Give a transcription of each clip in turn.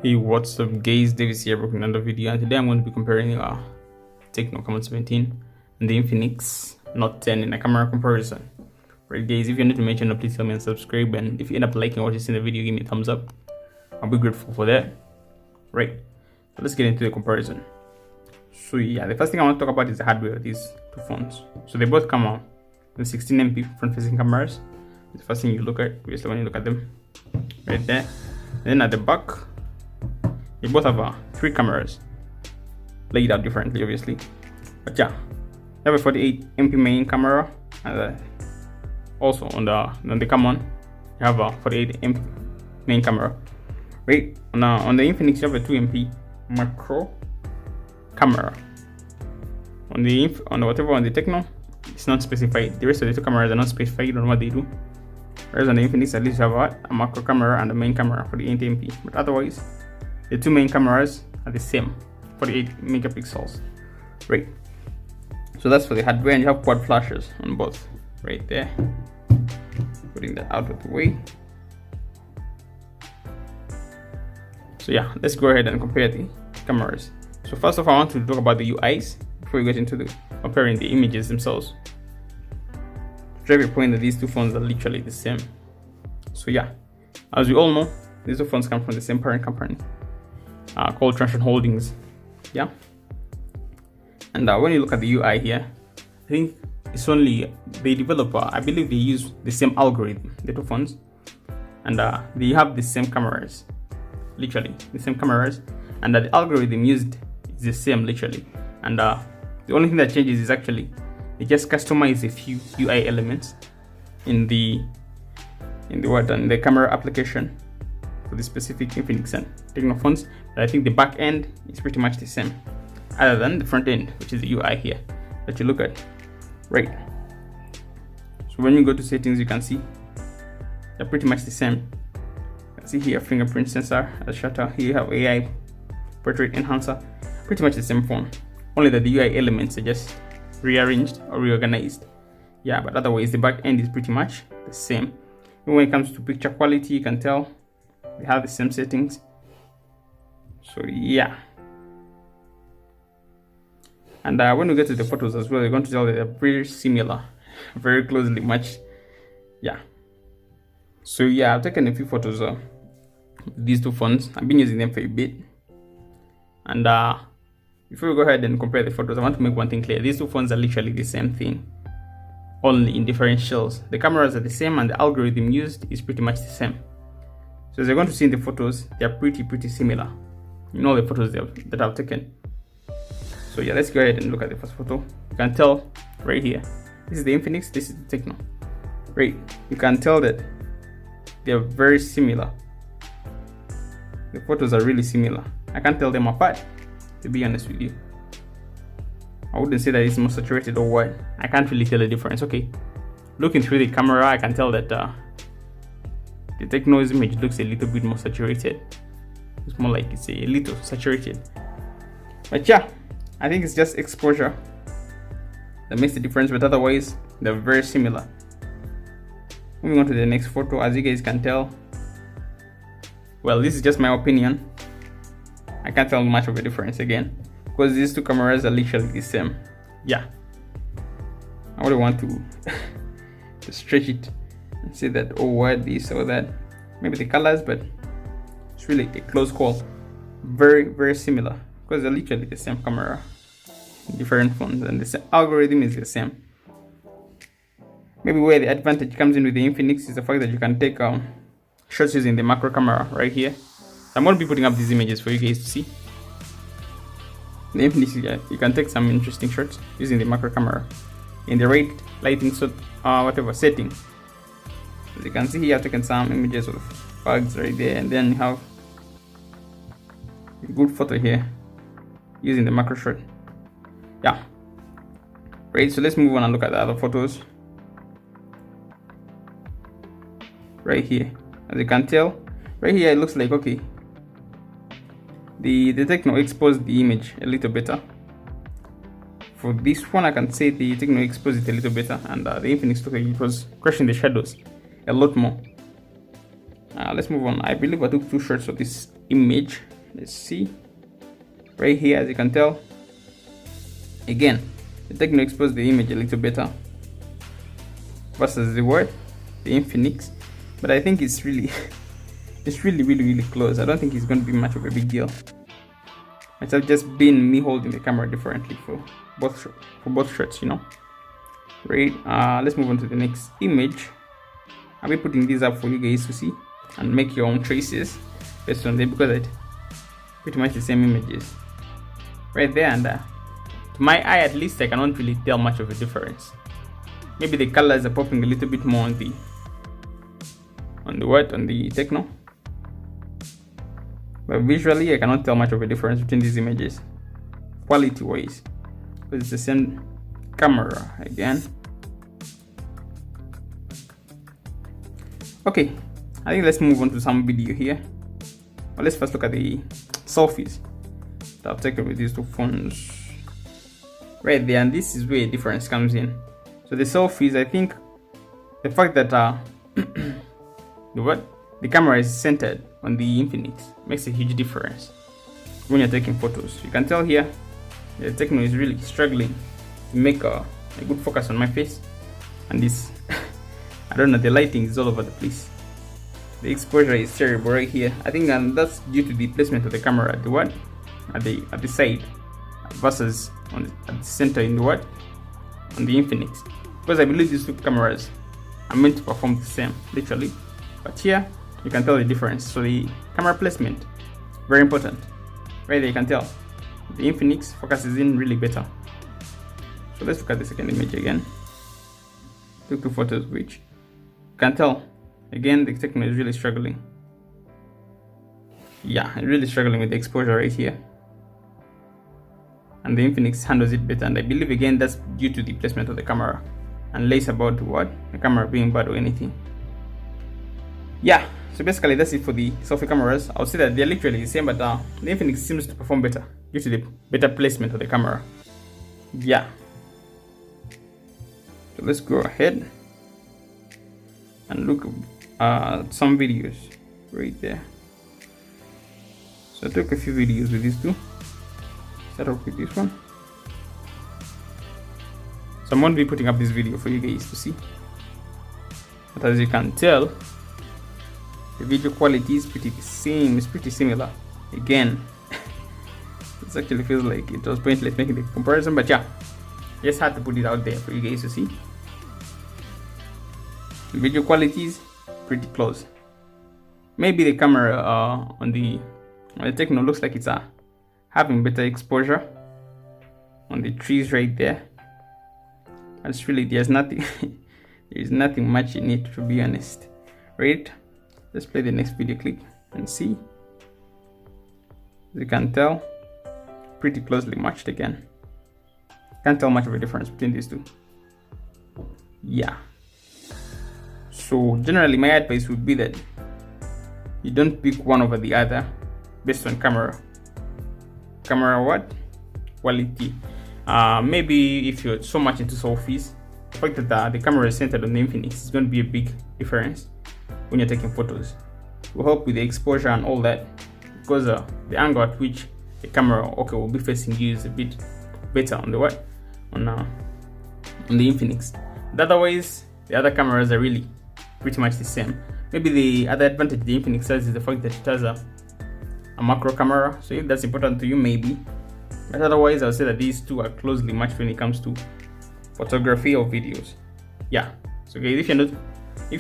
Hey, what's up guys, Davis here, back with another video, and today I'm going to be comparing Tecno Camon 17 and the Infinix Note 10 in a camera comparison. Right guys, if you're new to my channel, please tell me and subscribe, and if you end up liking what you see in the video, give me a thumbs up. I'll be grateful for that. Right, so let's get into the comparison. So yeah, the first thing I want to talk about is the hardware of these two phones. So they both come out with 16 MP front facing cameras. It's the first thing you look at, obviously, when you look at them right there. Then at the back, they both have 3 cameras laid out differently, obviously, but yeah, you have a 48 MP main camera, and also on the camon you have a 48 MP main camera. Right, on the Infinix you have a 2 MP macro camera. On the Tecno, it's not specified. The rest of the 2 cameras are not specified on what they do. Whereas on the Infinix, at least you have a macro camera and the main camera for the 8 MP, but otherwise the 2 main cameras are the same, 48 megapixels. Right, so that's for the hardware, and you have quad flashes on both right there. Putting that out of the way. So yeah, let's go ahead and compare the cameras. So first off, I want to talk about the UIs before we get into the comparing the images themselves. Drive your point that these two phones are literally the same. So yeah, as we all know, these two phones come from the same parent company, called Transsion Holdings. Yeah, and when you look at the UI here, I think it's only the developer, I believe they use the same algorithm, the two phones, and they have the same cameras, literally the same cameras, and the algorithm used is the same, literally, and the only thing that changes is actually they just customize a few UI elements in the camera application for the specific Infinix and Tecno phones, but I think the back end is pretty much the same, other than the front end, which is the UI here that you look at. Right, so when you go to settings, you can see they're pretty much the same. You can see here fingerprint sensor, a shutter. Here you have AI portrait enhancer. Pretty much the same phone, only that the UI elements are just rearranged or reorganized. Yeah, but otherwise the back end is pretty much the same. And when it comes to picture quality, you can tell they have the same settings. So yeah, and when we get to the photos as well, you're going to tell that they're very similar, very closely matched. Yeah, so yeah, I've taken a few photos of these two phones. I've been using them for a bit, and before we go ahead and compare the photos, I want to make one thing clear. These two phones are literally the same thing, only in different shells. The cameras are the same, and the algorithm used is pretty much the same. So as you're going to see in the photos, they are pretty similar. You know, the photos that I've taken. So yeah, let's go ahead and look at the first photo. You can tell right here, this is the Infinix, this is the Tecno. Right, you can tell that they are very similar. The photos are really similar. I can't tell them apart, to be honest with you. I wouldn't say that it's more saturated or what. I can't really tell the difference. Okay, looking through the camera, I can tell that the Tecno's image looks a little bit more saturated. It's more like it's a little saturated. But yeah, I think it's just exposure that makes the difference, but otherwise they're very similar. Moving on to the next photo, as you guys can tell, well, this is just my opinion, I can't tell much of a difference again, because these two cameras are literally the same. Yeah, I wouldn't want to stretch it and say that, oh, what this or that, maybe the colors, but it's really a close call. Very similar, because they're literally the same camera, different phones, and the same algorithm is the same. Maybe where the advantage comes in with the Infinix is the fact that you can take shots using the macro camera right here. So I'm going to be putting up these images for you guys to see. The Infinix, yeah, you can take some interesting shots using the macro camera in the right lighting, so whatever setting. As you can see here, I've taken some images of bugs right there, and then you have a good photo here using the macro shot. Yeah, right, so let's move on and look at the other photos. Right here, as you can tell, right here it looks like, okay, the Tecno exposed the image a little better. For this one, I can say the Tecno exposed it a little better, and the Infinix took it was crushing the shadows a lot more. Let's move on. I believe I took 2 shots of this image let's see right here. As you can tell, again, the Tecno exposed the image a little better versus the Infinix, but I think it's really it's really close. I don't think it's going to be much of a big deal. Might have just been me holding the camera differently for both shots, you know. Right, let's move on to the next image. I'll be putting these up for you guys to see and make your own choices based on them, because it's pretty much the same images right there. And to my eye, at least, I cannot really tell much of a difference. Maybe the colors are popping a little bit more on the Tecno, but visually I cannot tell much of a difference between these images quality wise, because it's the same camera again. Okay, I think let's move on to some video here. Well, let's first look at the selfies that I've taken with these two phones right there, and this is where a difference comes in. So the selfies, I think the fact that the camera is centered on the Infinix makes a huge difference when you're taking photos. You can tell here the Tecno is really struggling to make a good focus on my face, and this I don't know, the lighting is all over the place. The exposure is terrible right here. I think that's due to the placement of the camera at the side versus at the center in on the Infinix, because I believe these two cameras are meant to perform the same literally, but here you can tell the difference. So the camera placement, very important. Right there you can tell the Infinix focuses in really better. So let's look at the second image again. Took two photos which you can tell again the Tecno is really struggling. Yeah, really struggling with the exposure right here, and the Infinix handles it better, and I believe again that's due to the placement of the camera and less about the camera being bad or anything. Yeah, so basically that's it for the selfie cameras. I would say that they're literally the same, but the Infinix seems to perform better due to the better placement of the camera. Yeah, so let's go ahead and look at some videos right there. So I took a few videos with these two. Start off with this one. So I'm going to be putting up this video for you guys to see, but as you can tell, the video quality is pretty similar. Again, it actually feels like it was pointless making the comparison, but yeah, just had to put it out there for you guys to see. The video quality is pretty close. Maybe the camera on the Tecno looks like it's having better exposure on the trees right there. It's really, there's nothing much in it, to be honest. Right, let's play the next video clip and see. As you can tell, pretty closely matched again. Can't tell much of a difference between these two. Yeah, so generally my advice would be that you don't pick one over the other based on camera quality. Maybe if you're so much into selfies, the fact that the camera is centered on the Infinix is going to be a big difference when you're taking photos. It will help with the exposure and all that, because the angle at which the camera will be facing you is a bit better on the Infinix. But otherwise, the other cameras are really pretty much the same. Maybe the other advantage the Infinix has is the fact that it has a macro camera, so if that's important to you, maybe. But otherwise, I would say that these two are closely matched when it comes to photography or videos. Yeah, so guys, if you're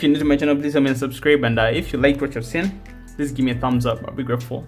new to my channel, please subscribe, and if you liked what you've seen, please give me a thumbs up. I'll be grateful.